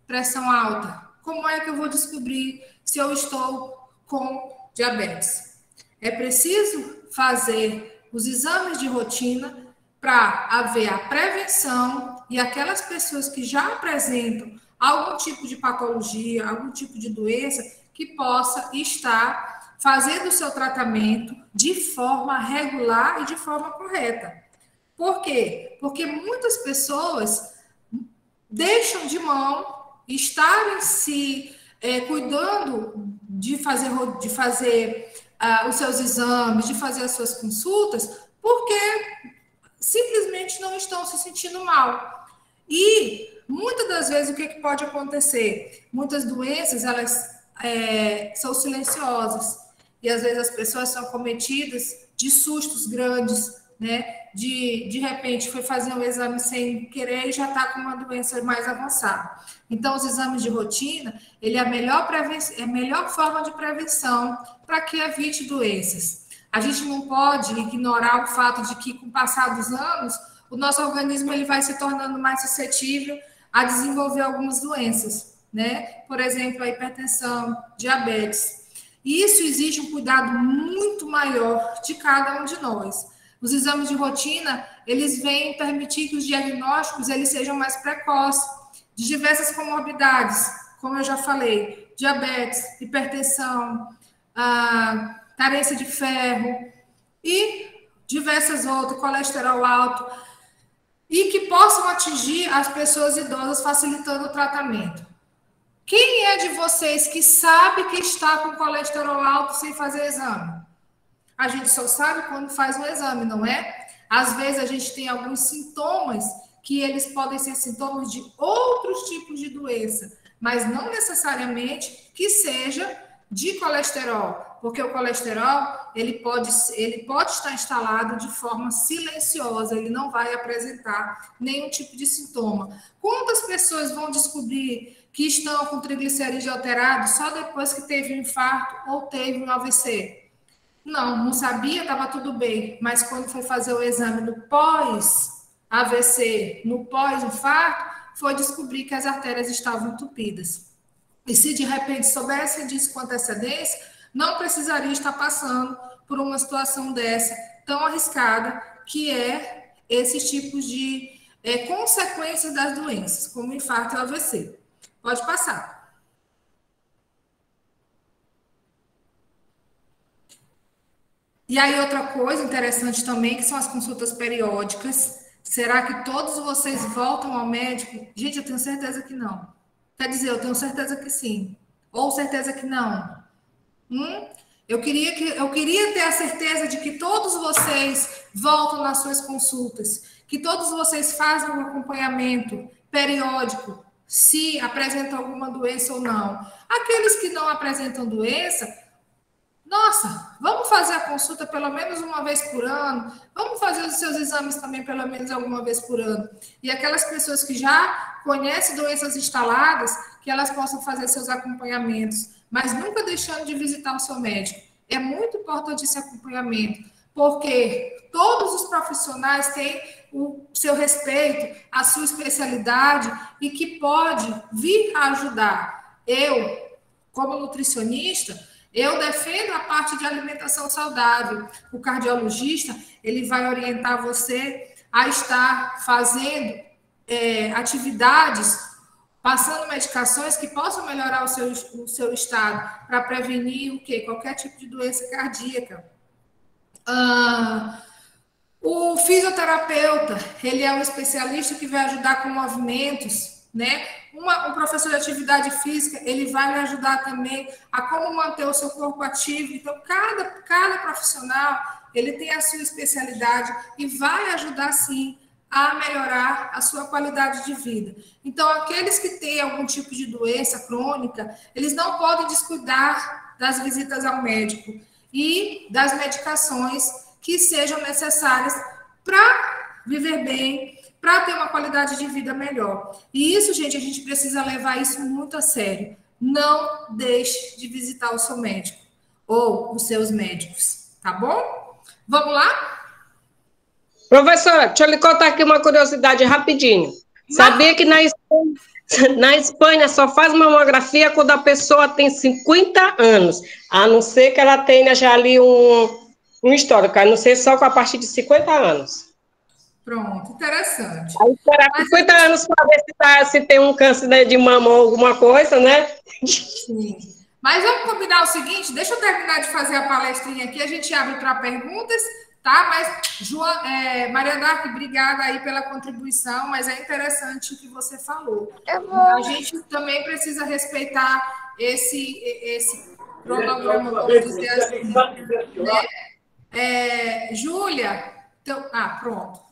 pressão alta? Como é que eu vou descobrir se eu estou com diabetes? É preciso fazer os exames de rotina para haver a prevenção e aquelas pessoas que já apresentam algum tipo de patologia, algum tipo de doença, que possa estar fazendo o seu tratamento de forma regular e de forma correta. Por quê? Porque muitas pessoas deixam de mão estarem se cuidando de fazer os seus exames, de fazer as suas consultas, porque simplesmente não estão se sentindo mal. E muitas das vezes o que pode acontecer? Muitas doenças, elas são silenciosas, e às vezes as pessoas são acometidas de sustos grandes, né? De repente foi fazer um exame sem querer e já está com uma doença mais avançada. Então, os exames de rotina, ele é a melhor forma de prevenção para que evite doenças. A gente não pode ignorar o fato de que, com o passar dos anos, o nosso organismo ele vai se tornando mais suscetível a desenvolver algumas doenças, né? Por exemplo, a hipertensão, diabetes. E isso exige um cuidado muito maior de cada um de nós. Os exames de rotina, eles vêm permitir que os diagnósticos eles sejam mais precoces, de diversas comorbidades, como eu já falei, diabetes, hipertensão, carência de ferro e diversas outras, colesterol alto, e que possam atingir as pessoas idosas, facilitando o tratamento. Quem é de vocês que sabe que está com colesterol alto sem fazer exame? A gente só sabe quando faz um exame, não é? Às vezes a gente tem alguns sintomas que eles podem ser sintomas de outros tipos de doença, mas não necessariamente que seja de colesterol, porque o colesterol ele pode estar instalado de forma silenciosa, ele não vai apresentar nenhum tipo de sintoma. Quantas pessoas vão descobrir que estão com triglicerídeos alterados só depois que teve um infarto ou teve um AVC? Não sabia, estava tudo bem, mas quando foi fazer o exame no pós-AVC, no pós-infarto, foi descobrir que as artérias estavam entupidas. E se de repente soubessem disso com antecedência, não precisaria estar passando por uma situação dessa tão arriscada, que é esses tipos de consequências das doenças, como o infarto e o AVC. Pode passar. E aí, outra coisa interessante também, que são as consultas periódicas. Será que todos vocês voltam ao médico? Gente, eu tenho certeza que não. Quer dizer, eu tenho certeza que sim. Ou certeza que não. Eu queria ter a certeza de que todos vocês voltam nas suas consultas, que todos vocês fazem um acompanhamento periódico, se apresentam alguma doença ou não. Aqueles que não apresentam doença, nossa, vamos fazer a consulta pelo menos uma vez por ano, vamos fazer os seus exames também pelo menos alguma vez por ano. E aquelas pessoas que já conhecem doenças instaladas, que elas possam fazer seus acompanhamentos, mas nunca deixando de visitar o seu médico. É muito importante esse acompanhamento, porque todos os profissionais têm o seu respeito, a sua especialidade e que pode vir a ajudar. Eu, como nutricionista, eu defendo a parte de alimentação saudável. O cardiologista, ele vai orientar você a estar fazendo atividades, passando medicações que possam melhorar o seu estado, para prevenir o quê? Qualquer tipo de doença cardíaca. O fisioterapeuta, ele é um especialista que vai ajudar com movimentos, né? Um professor de atividade física, ele vai lhe ajudar também a como manter o seu corpo ativo. Então, cada profissional, ele tem a sua especialidade e vai ajudar, sim, a melhorar a sua qualidade de vida. Então, aqueles que têm algum tipo de doença crônica, eles não podem descuidar das visitas ao médico e das medicações que sejam necessárias para viver bem, para ter uma qualidade de vida melhor. E isso, gente, a gente precisa levar isso muito a sério. Não deixe de visitar o seu médico ou os seus médicos, tá bom? Vamos lá? Professora, deixa eu lhe contar aqui uma curiosidade rapidinho. Sabia que na Espanha só faz mamografia quando a pessoa tem 50 anos, a não ser que ela tenha já ali um histórico, a não ser só com a partir de 50 anos. Pronto, interessante. Aí esperar 50 anos para ver se tem um câncer, né, de mama ou alguma coisa, né? Sim. Mas vamos combinar o seguinte, deixa eu terminar de fazer a palestrinha aqui, a gente abre para perguntas, tá? Mas, Maria Dark, obrigada aí pela contribuição, mas é interessante o que você falou. A gente também precisa respeitar esse cronograma, vamos dizer assim. Né? Júlia, então, pronto.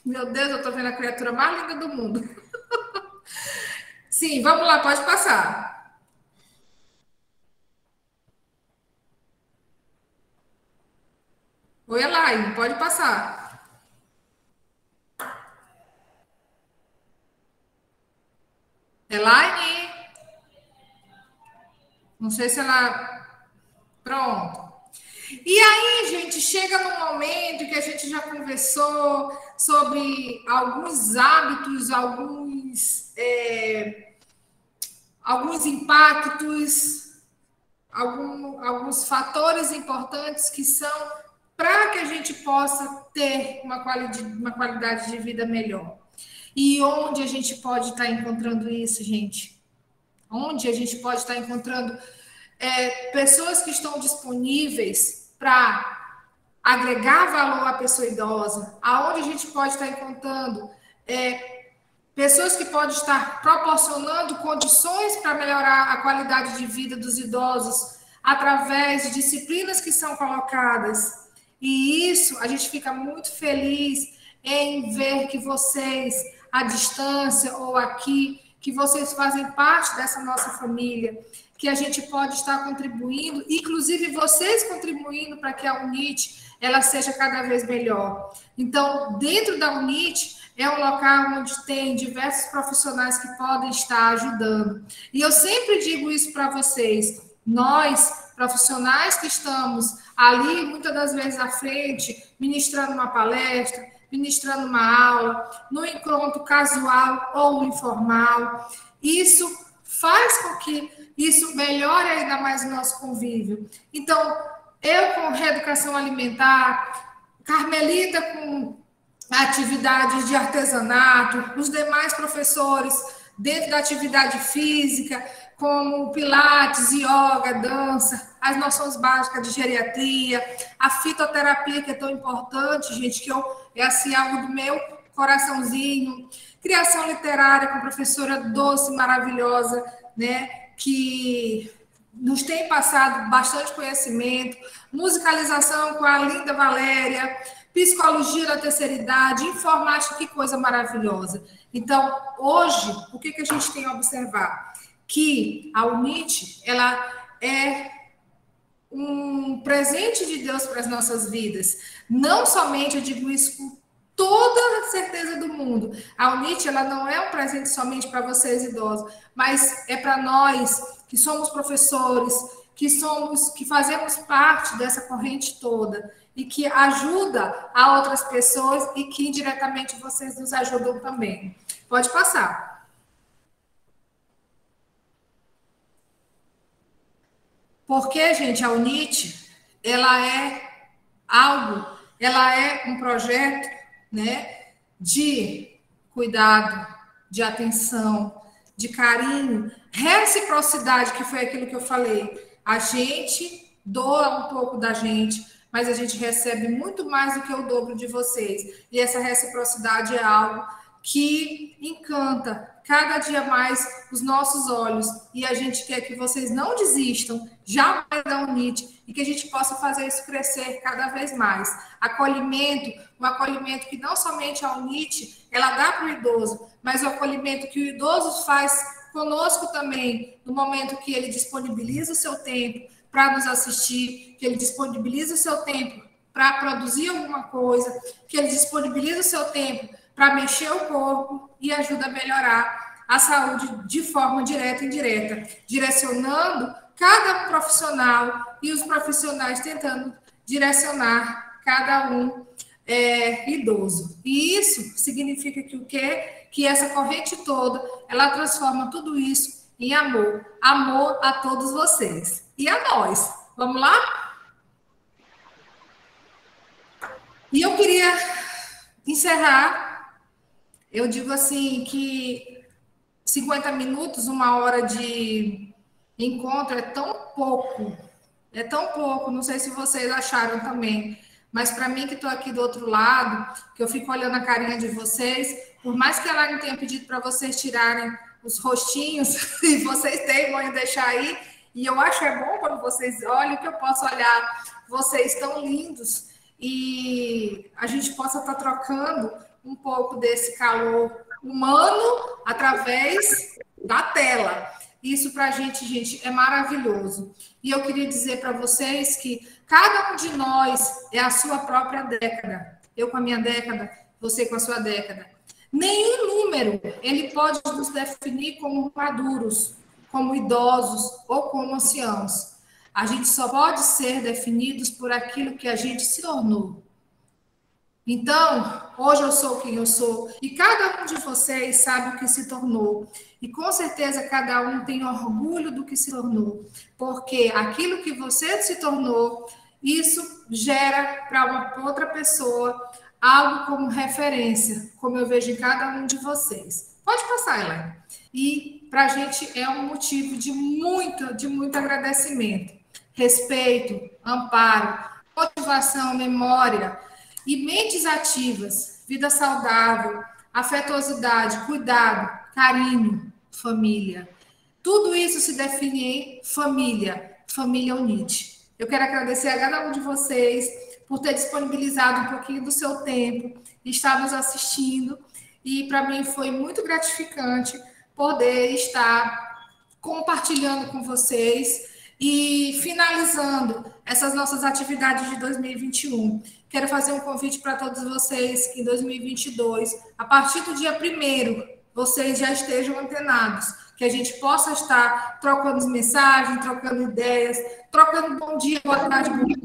Meu Deus, eu estou vendo a criatura mais linda do mundo. Sim, vamos lá, pode passar. Oi, Elaine, pode passar. Elaine? Não sei se ela... Pronto. E aí, gente, chega num momento que a gente já conversou sobre alguns hábitos, alguns impactos, alguns fatores importantes que são para que a gente possa ter uma qualidade de vida melhor. E onde a gente pode estar encontrando isso, gente? Onde a gente pode estar encontrando pessoas que estão disponíveis para agregar valor à pessoa idosa, aonde a gente pode estar encontrando pessoas que podem estar proporcionando condições para melhorar a qualidade de vida dos idosos através de disciplinas que são colocadas. E isso, a gente fica muito feliz em ver que vocês, à distância ou aqui, que vocês fazem parte dessa nossa família, que a gente pode estar contribuindo, inclusive vocês contribuindo para que a UNIT ela seja cada vez melhor. Então, dentro da UNIT, é um local onde tem diversos profissionais que podem estar ajudando. E eu sempre digo isso para vocês, nós, profissionais que estamos ali, muitas das vezes à frente, ministrando uma palestra, ministrando uma aula, no encontro casual ou informal, isso faz com que isso melhore ainda mais o nosso convívio. Então, eu com reeducação alimentar, Carmelita com atividades de artesanato, os demais professores dentro da atividade física, como pilates, yoga, dança, as noções básicas de geriatria, a fitoterapia, que é tão importante, gente, que é assim algo do meu coraçãozinho, criação literária com a professora Doce, maravilhosa, né, que nos tem passado bastante conhecimento, musicalização com a linda Valéria, psicologia da terceira idade, informática, que coisa maravilhosa. Então, hoje, o que a gente tem a observar? Que a UNIT, ela é um presente de Deus para as nossas vidas. Não somente, eu digo isso com toda a certeza do mundo, a UNIT, ela não é um presente somente para vocês idosos, mas é para nós que somos professores, que fazemos parte dessa corrente toda e que ajuda a outras pessoas e que indiretamente vocês nos ajudam também. Pode passar. Porque, gente, a UNIT, ela é um projeto, né, de cuidado, de atenção, de carinho, reciprocidade, que foi aquilo que eu falei. A gente doa um pouco da gente, mas a gente recebe muito mais do que o dobro de vocês. E essa reciprocidade é algo que encanta, cada dia mais os nossos olhos, e a gente quer que vocês não desistam jamais da UNIT e que a gente possa fazer isso crescer cada vez mais. Acolhimento, um acolhimento que não somente a UNIT ela dá para o idoso, mas o acolhimento que o idoso faz conosco também, no momento que ele disponibiliza o seu tempo para nos assistir, que ele disponibiliza o seu tempo para produzir alguma coisa, que ele disponibiliza o seu tempo para mexer o corpo e ajuda a melhorar a saúde de forma direta e indireta, direcionando cada profissional e os profissionais tentando direcionar cada um idoso. E isso significa que o quê? Que essa corrente toda, ela transforma tudo isso em amor. Amor a todos vocês. E a nós. Vamos lá? E eu queria encerrar, eu digo assim, que 50 minutos, 1 hora de encontro é tão pouco, não sei se vocês acharam também, mas para mim que estou aqui do outro lado, que eu fico olhando a carinha de vocês, por mais que ela não tenha pedido para vocês tirarem os rostinhos, e vocês teimam em deixar aí, e eu acho bom quando vocês olham, que eu posso olhar vocês tão lindos, e a gente possa estar trocando um pouco desse calor humano através da tela. Isso para a gente é maravilhoso. E eu queria dizer para vocês que cada um de nós é a sua própria década. Eu com a minha década, você com a sua década. Nenhum número ele pode nos definir como maduros, como idosos ou como anciãos. A gente só pode ser definidos por aquilo que a gente se tornou. Então, hoje eu sou quem eu sou, e cada um de vocês sabe o que se tornou. E com certeza cada um tem orgulho do que se tornou, porque aquilo que você se tornou, isso gera para uma outra pessoa algo como referência, como eu vejo em cada um de vocês. Pode passar, Elaine. E para a gente é um motivo de muito agradecimento. Respeito, amparo, motivação, memória e mentes ativas, vida saudável, afetuosidade, cuidado, carinho, família. Tudo isso se define em família UNIT. Eu quero agradecer a cada um de vocês por ter disponibilizado um pouquinho do seu tempo e estar nos assistindo. E para mim foi muito gratificante poder estar compartilhando com vocês. E finalizando essas nossas atividades de 2021, quero fazer um convite para todos vocês que em 2022, a partir do dia 1º, vocês já estejam antenados, que a gente possa estar trocando mensagens, trocando ideias, trocando bom dia, boa tarde, boa noite,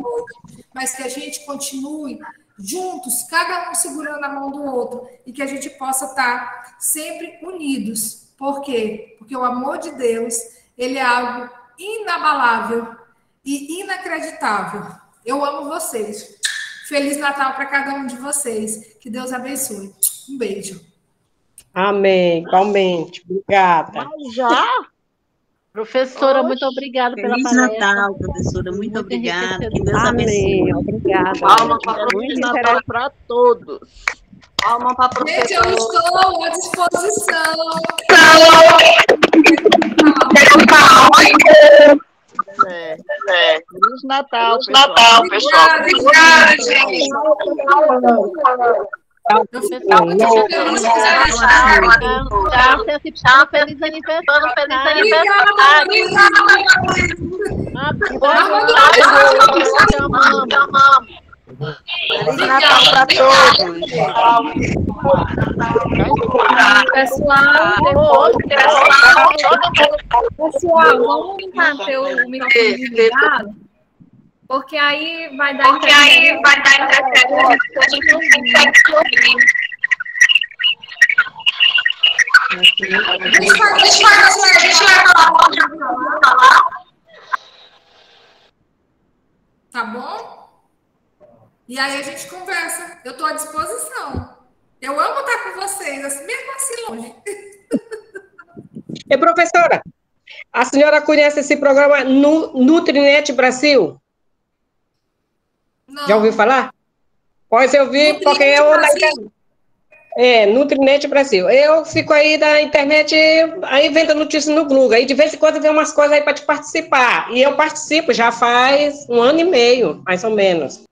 mas que a gente continue juntos, cada um segurando a mão do outro, e que a gente possa estar sempre unidos. Por quê? Porque o amor de Deus, ele é algo inabalável e inacreditável. Eu amo vocês. Feliz Natal para cada um de vocês. Que Deus abençoe. Um beijo. Amém. Igualmente. Obrigada. Mas já? Professora, muito obrigada pela palestra. Feliz Natal, professora. Muito obrigada. Que Deus abençoe. Amém. Obrigada. Alma para Feliz Natal para todos. Alma para professora. Gente, eu estou à disposição. Feliz Natal, pessoal. Obrigada, gente. Eu fico muito feliz. Feliz aniversário. Feliz Natal para todos. Pessoal, vamos manter o microfone desligado, porque aí vai dar interferência. A gente não consegue Tá bom? E aí a gente conversa. Eu estou à disposição. Eu amo estar com vocês, mesmo assim longe. E professora, a senhora conhece esse programa Nutrinet Brasil? Não. Já ouviu falar? Pois eu vi, porque eu Nutrinet Brasil. Eu fico aí na internet, aí vendo notícias no Google, aí de vez em quando vem umas coisas aí para te participar. E eu participo já faz 1 ano e meio, mais ou menos.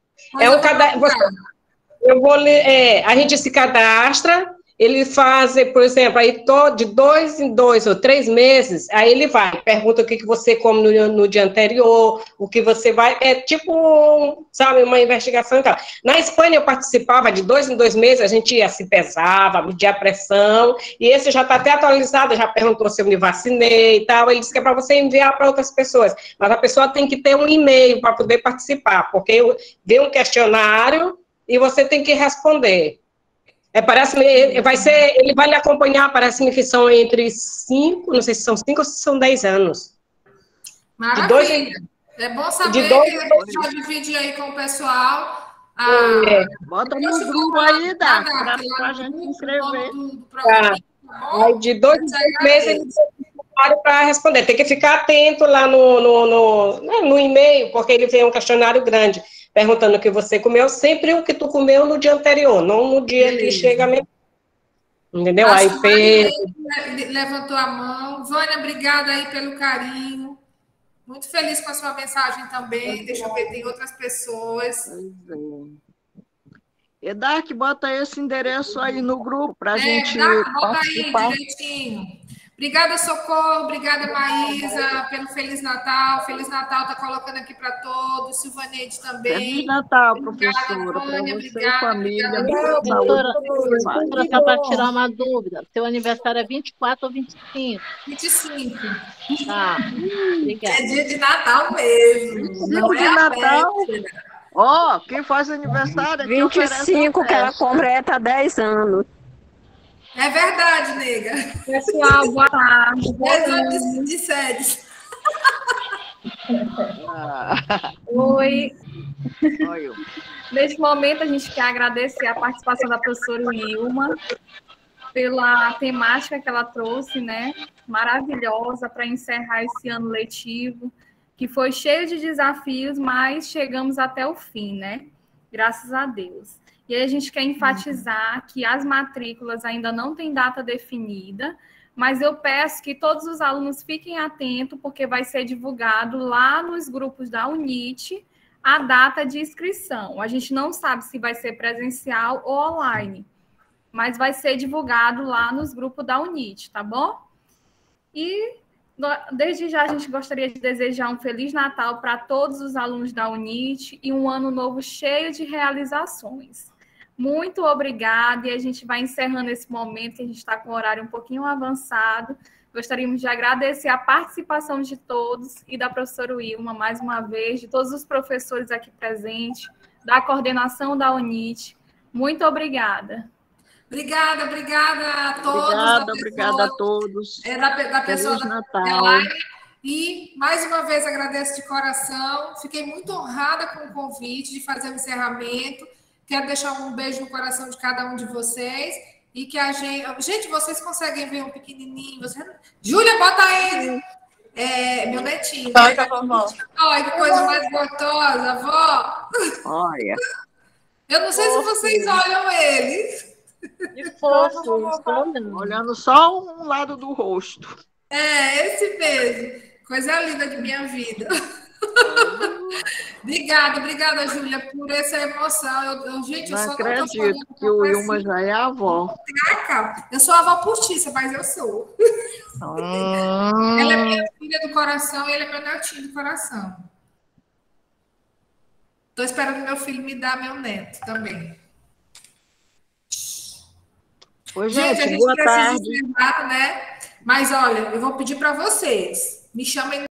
A gente se cadastra, ele faz, por exemplo, aí de 2 em 2 ou 3 meses, aí ele vai, pergunta o que você come no dia anterior, o que você vai, tipo, sabe, uma investigação e tal. Na Espanha eu participava de 2 em 2 meses, a gente ia, se pesava, media a pressão, e esse já está até atualizado, já perguntou se eu me vacinei e tal, ele disse que é para você enviar para outras pessoas, mas a pessoa tem que ter um e-mail para poder participar, porque vem um questionário e você tem que responder. Ele vai lhe acompanhar, parece-me que são entre 5, não sei se são 5 ou se são 10 anos. Maravilha. É bom saber que a gente já divide aí com o pessoal. Bota no grupo aí, dá, pra gente se inscrever. Aí de 2 em 2 meses ele tem para responder. Tem que ficar atento lá no e-mail, porque ele vem um questionário grande, perguntando o que você comeu, sempre o que tu comeu no dia anterior, não no dia que chega mesmo. Entendeu? A aí levantou a mão. Vânia, obrigada aí pelo carinho. Muito feliz com a sua mensagem também. Deixa eu ver, tem outras pessoas. Edark, bota esse endereço aí no grupo para a gente participar. Bota aí direitinho. Obrigada, Socorro. Obrigada, Maísa, pelo Feliz Natal. Feliz Natal está colocando aqui para todos. Silvaneide também. Feliz Natal, professora. Para você e família. Professora, só para tirar uma dúvida. Seu aniversário é 24 ou 25? 25. Tá. Obrigada. É dia de Natal mesmo. Não é Natal. Quem faz aniversário... 25, que ela completa 10 anos. É verdade, nega. Pessoal, boa tarde. 10 anos de sedes. Oi. Oi. Neste momento, a gente quer agradecer a participação da professora Wilma pela temática que ela trouxe, né? Maravilhosa para encerrar esse ano letivo, que foi cheio de desafios, mas chegamos até o fim, né? Graças a Deus. E aí a gente quer enfatizar que as matrículas ainda não têm data definida, mas eu peço que todos os alunos fiquem atentos, porque vai ser divulgado lá nos grupos da UNIT a data de inscrição. A gente não sabe se vai ser presencial ou online, mas vai ser divulgado lá nos grupos da UNIT, tá bom? E desde já a gente gostaria de desejar um Feliz Natal para todos os alunos da UNIT e um ano novo cheio de realizações. Muito obrigada, e a gente vai encerrando esse momento, que a gente está com o horário um pouquinho avançado. Gostaríamos de agradecer a participação de todos e da professora Wilma, mais uma vez, de todos os professores aqui presentes, da coordenação da UNIT. Muito obrigada. Obrigada a todos. Obrigada a todos. Da pessoa Feliz Natal. E, mais uma vez, agradeço de coração. Fiquei muito honrada com o convite de fazer o encerramento. Quero deixar um beijo no coração de cada um de vocês. E que a gente... Gente, vocês conseguem ver um pequenininho? Júlia, bota aí. Meu netinho. Olha, vovó. Olha, que coisa mais gostosa, avó. Olha. Eu não sei se vocês olham ele. Que fofo. Olhando só um lado do rosto. Esse mesmo. Coisa linda de minha vida. Obrigada, Júlia, por essa emoção. Gente, eu não só acredito que o Wilma assim. já é a avó. Eu sou a avó postiça, mas eu sou. Ela é minha filha do coração e ele é meu netinho do coração. Estou esperando meu filho me dar meu neto também. Oi, gente, a gente boa precisa tarde. encerrar, né? Mas olha, eu vou pedir para vocês. Me chamem